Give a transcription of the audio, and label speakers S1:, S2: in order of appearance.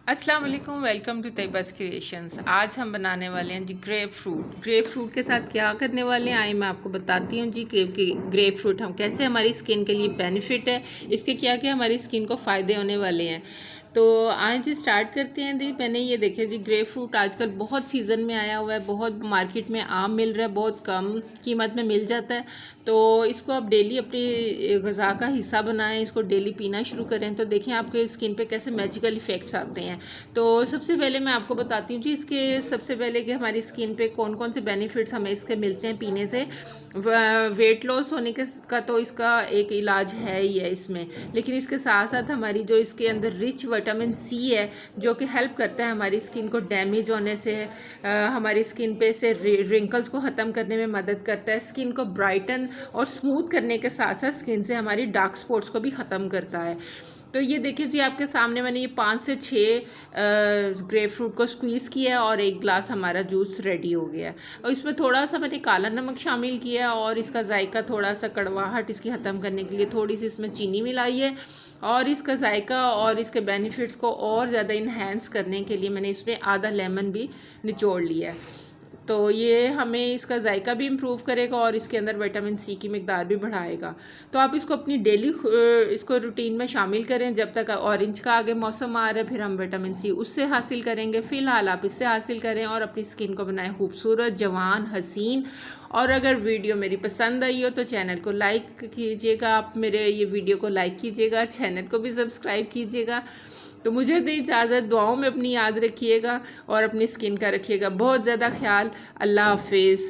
S1: अस्सलाम वालेकुम, welcome to तैयबास creations. आज हम बनाने वाले हैं जी ग्रेप फ्रूट। ग्रेप फ्रूट के साथ क्या करने वाले हैं आइए मैं आपको बताती हूँ जी कि ग्रेप फ्रूट हम कैसे हमारी स्किन के लिए बेनिफिट है, इसके क्या क्या हमारी स्किन को फ़ायदे होने वाले हैं। तो आज जी स्टार्ट करते हैं जी। मैंने ये देखे जी ग्रेप फ्रूट आजकल बहुत सीज़न में आया हुआ है, बहुत मार्केट में आम मिल रहा है, बहुत कम कीमत में मिल जाता है। तो इसको आप डेली अपनी ग़िज़ा का हिस्सा बनाएं, इसको डेली पीना शुरू करें तो देखें आपके स्किन पे कैसे मैजिकल इफ़ेक्ट्स आते हैं। तो सबसे पहले मैं आपको बताती हूँ जी इसके सबसे पहले कि हमारी स्किन पे कौन कौन से बेनिफिट्स हमें इसके मिलते हैं पीने से। वेट लॉस होने का तो इसका एक इलाज है ही है इसमें, लेकिन इसके साथ साथ हमारी जो इसके अंदर रिच विटामिन सी है जो कि हेल्प करता है हमारी स्किन को डैमेज होने से, हमारी स्किन पे से रिंकल्स को ख़त्म करने में मदद करता है, स्किन को ब्राइटन और स्मूथ करने के साथ साथ स्किन से हमारी डार्क स्पॉट्स को भी ख़त्म करता है। तो ये देखिए जी आपके सामने मैंने ये 5 से 6 ग्रेप फ्रूट को स्क्वीज़ किया है और एक ग्लास हमारा जूस रेडी हो गया है। और इसमें थोड़ा सा मैंने काला नमक शामिल किया है और इसका जायका थोड़ा सा कड़वाहट इसकी ख़त्म करने के लिए थोड़ी सी इसमें चीनी मिलाई है और इसका जायका और इसके बेनिफिट्स को और ज़्यादा इन्हेंस करने के लिए मैंने इसमें आधा लेमन भी निचोड़ लिया है। तो ये हमें इसका जायका भी इम्प्रूव करेगा और इसके अंदर विटामिन सी की मिकदार भी बढ़ाएगा। तो आप इसको अपनी डेली इसको रूटीन में शामिल करें। जब तक ऑरेंज का आगे मौसम आ रहा है फिर हम विटामिन सी उससे हासिल करेंगे, फ़िलहाल आप इससे हासिल करें और अपनी स्किन को बनाएं खूबसूरत, जवान, हसीन। और अगर वीडियो मेरी पसंद आई हो तो चैनल को लाइक कीजिएगा, आप मेरे ये वीडियो को लाइक कीजिएगा, चैनल को भी सब्सक्राइब कीजिएगा। तो मुझे दी इजाज़त, दुआओं में अपनी याद रखिएगा और अपनी स्किन का रखिएगा बहुत ज़्यादा ख्याल। अल्लाह हाफिज़।